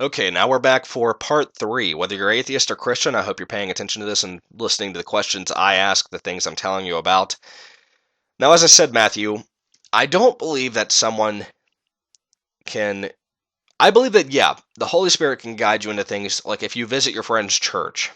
Okay, now we're back for part three. Whether you're atheist or Christian, I hope you're paying attention to this and listening to the questions I ask, the things I'm telling you about. Now, as I said, Matthew, I don't believe that someone can. I believe that, yeah, the Holy Spirit can guide you into things like if you visit your friend's church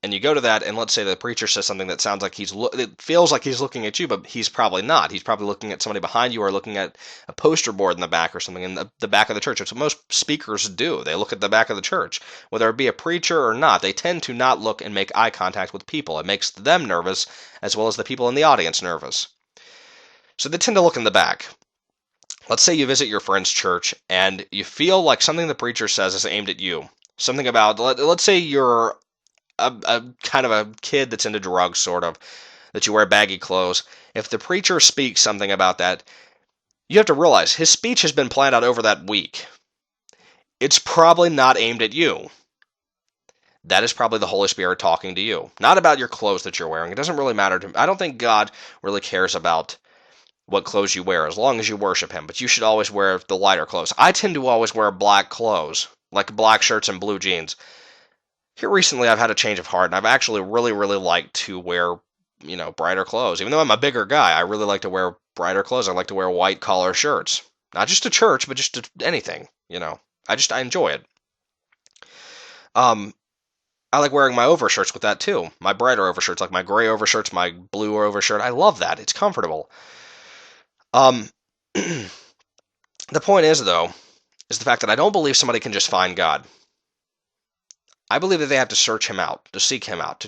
and you go to that, and let's say the preacher says something that sounds like it feels like he's looking at you, but he's probably not. He's probably looking at somebody behind you or looking at a poster board in the back or something in the back of the church. It's what most speakers do. They look at the back of the church. Whether it be a preacher or not, they tend to not look and make eye contact with people. It makes them nervous as well as the people in the audience nervous. So they tend to look in the back. Let's say you visit your friend's church and you feel like something the preacher says is aimed at you. Something about, let's say you're a kind of a kid that's into drugs, sort of, that you wear baggy clothes. If the preacher speaks something about that, you have to realize his speech has been planned out over that week. It's probably not aimed at you. That is probably the Holy Spirit talking to you, not about your clothes that you're wearing. It doesn't really matter to me. I don't think God really cares about what clothes you wear as long as you worship Him, but you should always wear the lighter clothes. I tend to always wear black clothes, like black shirts and blue jeans. Here recently, I've had a change of heart, and I've actually really, really liked to wear, brighter clothes. Even though I'm a bigger guy, I really like to wear brighter clothes. I like to wear white collar shirts, not just to church, but just to anything. I enjoy it. Um, I like wearing my overshirts with that too. My brighter overshirts, like my gray overshirts, my blue overshirt. I love that. It's comfortable. Um, the point is, though, is the fact that I don't believe somebody can just find God. I believe that they have to search him out, to seek him out,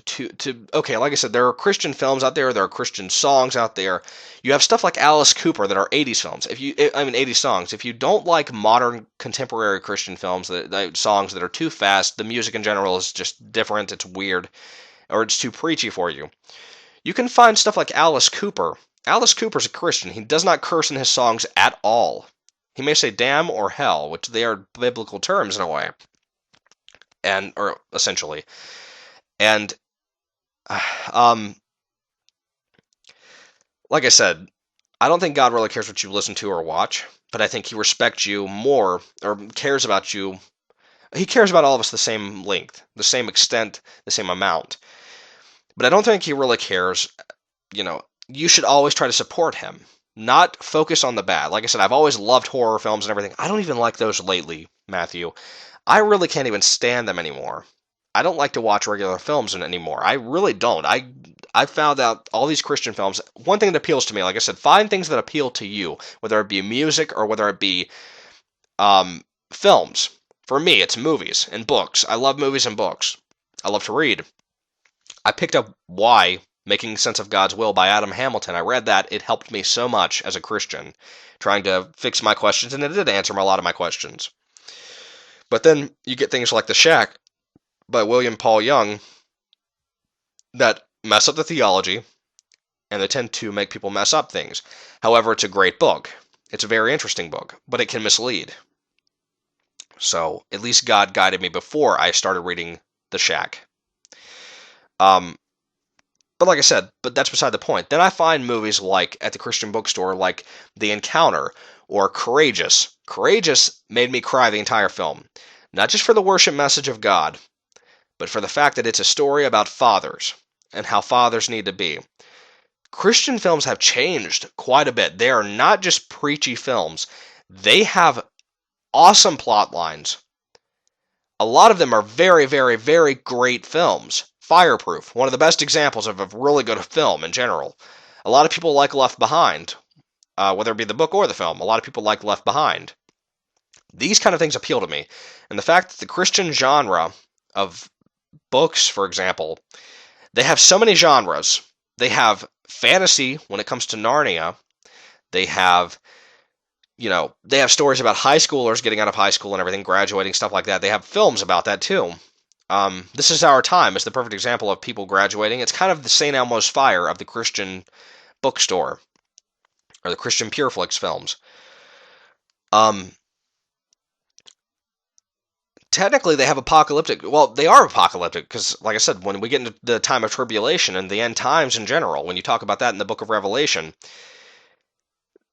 okay, like I said, there are Christian films out there are Christian songs out there. You have stuff like Alice Cooper that are 80s films. 80s songs. If you don't like modern contemporary Christian films, songs that are too fast, the music in general is just different, it's weird, or it's too preachy for you. You can find stuff like Alice Cooper. Alice Cooper's a Christian. He does not curse in his songs at all. He may say damn or hell, which they are biblical terms in a way, or essentially. And um, like I said, I don't think God really cares what you listen to or watch, but I think He respects you more or cares about you. He cares about all of us the same length, the same extent, the same amount. But I don't think He really cares. You should always try to support Him, not focus on the bad. Like I said, I've always loved horror films and everything. I don't even like those lately, Matthew. I really can't even stand them anymore. I don't like to watch regular films anymore. I really don't. I found out all these Christian films. One thing that appeals to me, like I said, find things that appeal to you, whether it be music or whether it be um, films. For me, it's movies and books. I love movies and books. I love to read. I picked up Why, Making Sense of God's Will by Adam Hamilton. I read that. It helped me so much as a Christian, trying to fix my questions, and it did answer a lot of my questions. But then you get things like The Shack by William Paul Young that mess up the theology, and they tend to make people mess up things. However, it's a great book. It's a very interesting book, but it can mislead. So, at least God guided me before I started reading The Shack. Um, but like I said, but that's beside the point. Then I find movies like at the Christian bookstore, like The Encounter or Courageous. Courageous made me cry the entire film. Not just for the worship message of God, but for the fact that it's a story about fathers and how fathers need to be. Christian films have changed quite a bit. They are not just preachy films. They have awesome plot lines. A lot of them are very, very, very great films. Fireproof, one of the best examples of a really good film in general. A lot of people like Left Behind, whether it be the book or the film. A lot of people like Left Behind. These kind of things appeal to me. And the fact that the Christian genre of books, for example, they have so many genres. They have fantasy when it comes to Narnia. They have, they have stories about high schoolers getting out of high school and everything, graduating, stuff like that. They have films about that too. This Is Our Time is the perfect example of people graduating. It's kind of the St. Elmo's Fire of the Christian bookstore, or the Christian Pureflix films. Technically, they have apocalyptic. Well, they are apocalyptic because, like I said, when we get into the time of tribulation and the end times in general, when you talk about that in the book of Revelation,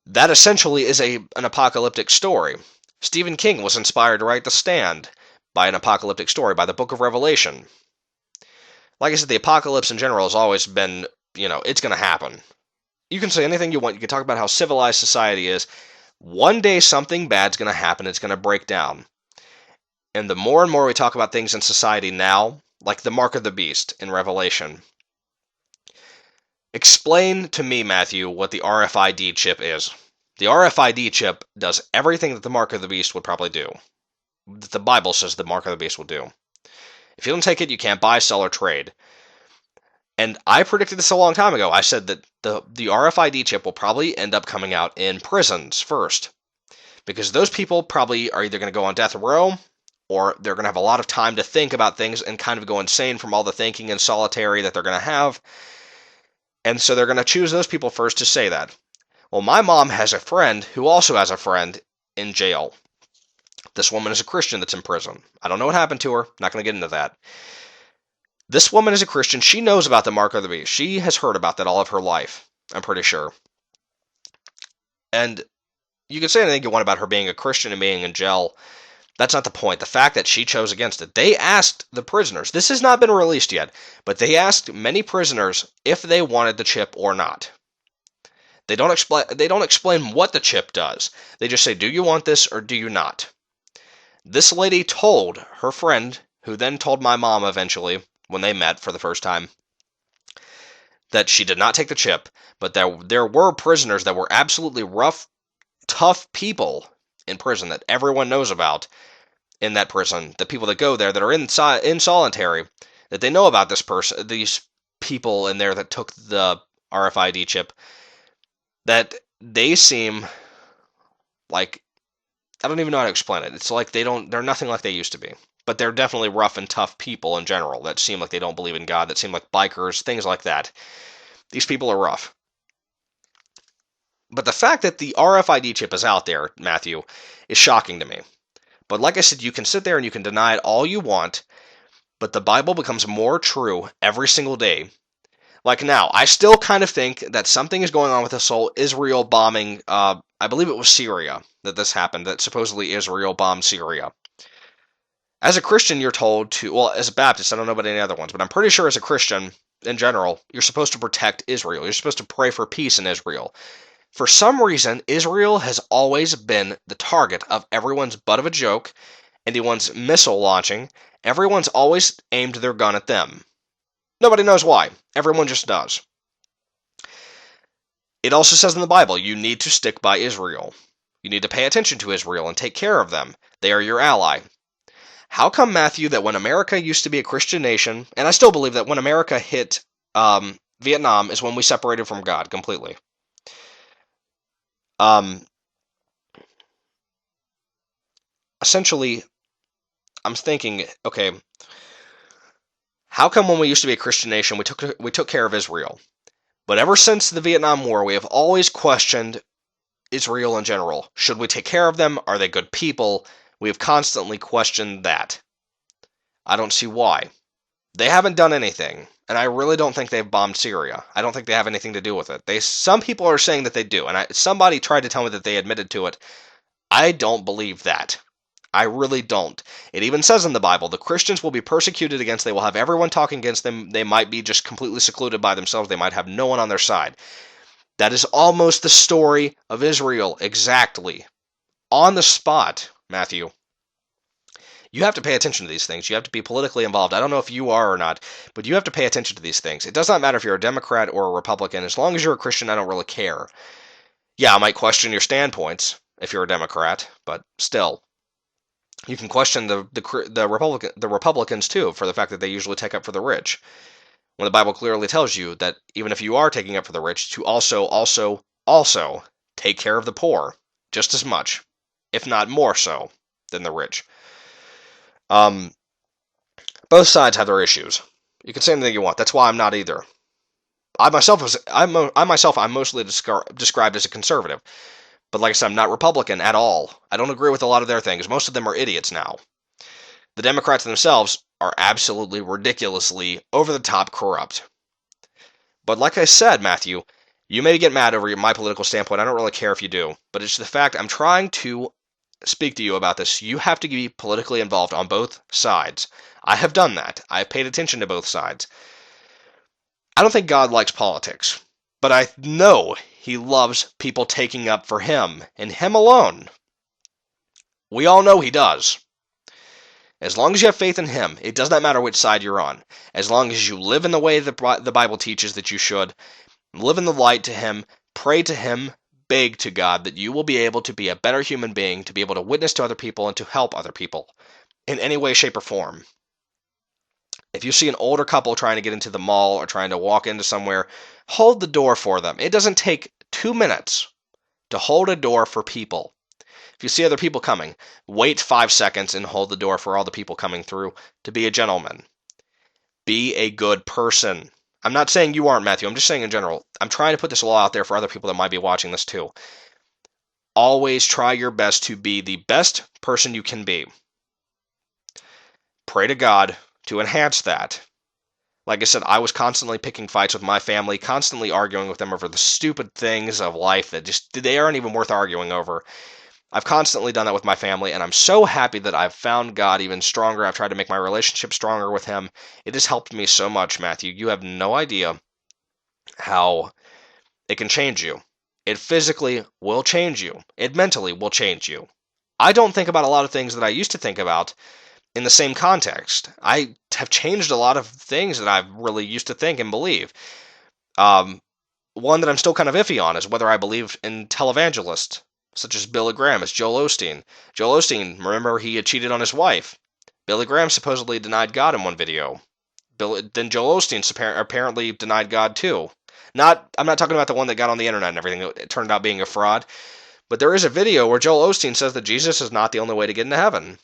that essentially is an apocalyptic story. Stephen King was inspired to write The Stand. by an apocalyptic story, by the book of Revelation. Like I said, the apocalypse in general has always been, it's going to happen. You can say anything you want. You can talk about how civilized society is. One day something bad's going to happen. It's going to break down. And the more and more we talk about things in society now, like the mark of the beast in Revelation, explain to me, Matthew, what the RFID chip is. The RFID chip does everything that the mark of the beast would probably do. That the Bible says the mark of the beast will do. If you don't take it, you can't buy, sell, or trade. And I predicted this a long time ago. I said that the RFID chip will probably end up coming out in prisons first. Because those people probably are either going to go on death row, or they're going to have a lot of time to think about things and kind of go insane from all the thinking and solitary that they're going to have. And so they're going to choose those people first to say that. Well, my mom has a friend who also has a friend in jail. This woman is a Christian that's in prison. I don't know what happened to her. Not going to get into that. This woman is a Christian. She knows about the mark of the beast. She has heard about that all of her life, I'm pretty sure. And you can say anything you want about her being a Christian and being in jail. That's not the point. The fact that she chose against it. They asked the prisoners. This has not been released yet, but they asked many prisoners if they wanted the chip or not. They don't explain what the chip does. They just say, do you want this or do you not? This lady told her friend, who then told my mom eventually, when they met for the first time, that she did not take the chip, but there were prisoners that were absolutely rough, tough people in prison that everyone knows about in that prison. The people that go there that are in solitary, that they know about these people in there that took the RFID chip, that they seem like, I don't even know how to explain it. It's like they're nothing like they used to be. But they're definitely rough and tough people in general that seem like they don't believe in God, that seem like bikers, things like that. These people are rough. But the fact that the RFID chip is out there, Matthew, is shocking to me. But like I said, you can sit there and you can deny it all you want, but the Bible becomes more true every single day. Like now, I still kind of think that something is going on with this whole Israel bombing, I believe it was Syria that this happened, that supposedly Israel bombed Syria. As a Christian, you're told to, well, as a Baptist, I don't know about any other ones, but I'm pretty sure as a Christian, in general, you're supposed to protect Israel. You're supposed to pray for peace in Israel. For some reason, Israel has always been the target of everyone's butt of a joke, anyone's missile launching. Everyone's always aimed their gun at them. Nobody knows why. Everyone just does. It also says in the Bible, you need to stick by Israel. You need to pay attention to Israel and take care of them. They are your ally. How come, Matthew, that when America used to be a Christian nation, and I still believe that when America hit Vietnam is when we separated from God completely. Essentially, I'm thinking, okay, how come when we used to be a Christian nation, we took care of Israel? But ever since the Vietnam War, we have always questioned Israel in general. Should we take care of them? Are they good people? We have constantly questioned that. I don't see why. They haven't done anything, and I really don't think they've bombed Syria. I don't think they have anything to do with it. Some people are saying that they do, and somebody tried to tell me that they admitted to it. I don't believe that. I really don't. It even says in the Bible, the Christians will be persecuted against, they will have everyone talking against them, they might be just completely secluded by themselves, they might have no one on their side. That is almost the story of Israel, exactly. On the spot, Matthew. You have to pay attention to these things. You have to be politically involved. I don't know if you are or not, but you have to pay attention to these things. It does not matter if you're a Democrat or a Republican. As long as you're a Christian, I don't really care. Yeah, I might question your standpoints if you're a Democrat, but still. You can question the Republicans too for the fact that they usually take up for the rich. When the Bible clearly tells you that even if you are taking up for the rich, to also take care of the poor just as much, if not more so, than the rich. Both sides have their issues. You can say anything you want. That's why I'm not either. I'm mostly described as a conservative. But like I said, I'm not Republican at all. I don't agree with a lot of their things. Most of them are idiots now. The Democrats themselves are absolutely ridiculously over-the-top corrupt. But like I said, Matthew, you may get mad over my political standpoint. I don't really care if you do. But it's the fact I'm trying to speak to you about this, you have to be politically involved on both sides. I have done that. I have paid attention to both sides. I don't think God likes politics, but I know he loves people taking up for him and him alone. We all know he does. As long as you have faith in him, it does not matter which side you're on. As long as you live in the way that the Bible teaches that you should, live in the light to him, pray to him, beg to God that you will be able to be a better human being, to be able to witness to other people and to help other people in any way, shape, or form. If you see an older couple trying to get into the mall or trying to walk into somewhere, hold the door for them. It doesn't take 2 minutes to hold a door for people. If you see other people coming, wait 5 seconds and hold the door for all the people coming through. To be a gentleman. Be a good person. I'm not saying you aren't, Matthew. I'm just saying in general. I'm trying to put this law out there for other people that might be watching this too. Always try your best to be the best person you can be. Pray to God to enhance that. Like I said, I was constantly picking fights with my family, constantly arguing with them over the stupid things of life that just, they aren't even worth arguing over. I've constantly done that with my family, and I'm so happy that I've found God even stronger. I've tried to make my relationship stronger with him. It has helped me so much, Matthew. You have no idea how it can change you. It physically will change you. It mentally will change you. I don't think about a lot of things that I used to think about in the same context. I have changed a lot of things that I really used to think and believe. One that I'm still kind of iffy on is whether I believe in televangelists, such as Billy Graham, as Joel Osteen. Joel Osteen, remember, he had cheated on his wife. Billy Graham supposedly denied God in one video. Then Joel Osteen apparently denied God too. I'm not talking about the one that got on the internet and everything. It turned out being a fraud. But there is a video where Joel Osteen says that Jesus is not the only way to get into heaven.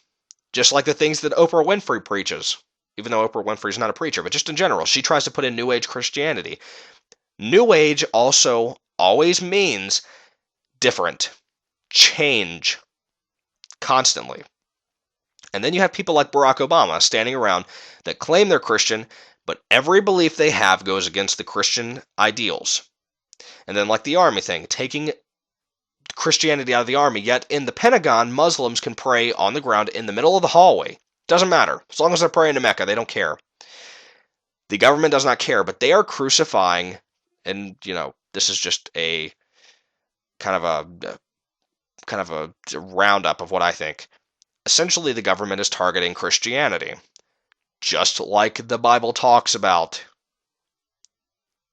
Just like the things that Oprah Winfrey preaches. Even though Oprah Winfrey is not a preacher, but just in general, she tries to put in New Age Christianity. New Age also always means different. Change. Constantly. And then you have people like Barack Obama standing around that claim they're Christian, but every belief they have goes against the Christian ideals. And then like the army thing, taking Christianity out of the army, yet in the Pentagon, Muslims can pray on the ground in the middle of the hallway. Doesn't matter. As long as they're praying to Mecca, they don't care. The government does not care, but they are crucifying, and, this is just a kind of a roundup of what I think. Essentially, the government is targeting Christianity, just like the Bible talks about.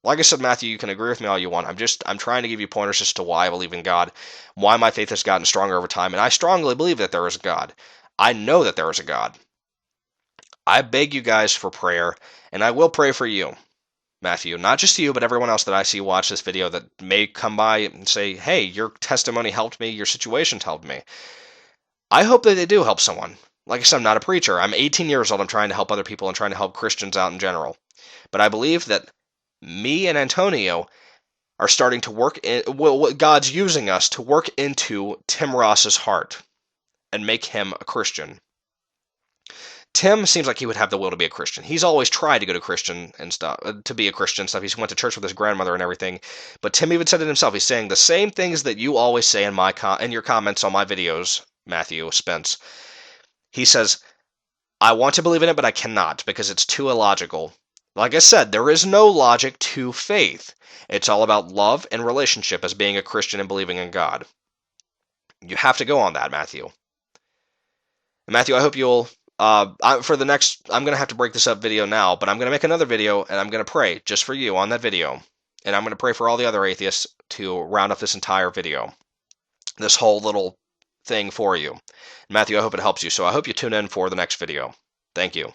Like I said, Matthew, you can agree with me all you want. I'm trying to give you pointers as to why I believe in God, why my faith has gotten stronger over time, and I strongly believe that there is a God. I know that there is a God. I beg you guys for prayer, and I will pray for you, Matthew. Not just you, but everyone else that I see watch this video that may come by and say, hey, your testimony helped me, your situation helped me. I hope that they do help someone. Like I said, I'm not a preacher. I'm 18 years old. I'm trying to help other people and trying to help Christians out in general. But I believe that me and Antonio are starting to work in, God's using us to work into Tim Ross's heart and make him a Christian. Tim seems like he would have the will to be a Christian. He's always tried to go to Christian and stuff, to be a Christian and stuff. He went to church with his grandmother and everything. But Tim even said it himself. He's saying the same things that you always say in your comments on my videos, Matthew Spence. He says, I want to believe in it, but I cannot because it's too illogical. Like I said, there is no logic to faith. It's all about love and relationship as being a Christian and believing in God. You have to go on that, Matthew. And Matthew, I hope you'll... I'm going to have to break this up video now, but I'm going to make another video, and I'm going to pray just for you on that video. And I'm going to pray for all the other atheists to round up this entire video. This whole little thing for you. Matthew, I hope it helps you, so I hope you tune in for the next video. Thank you.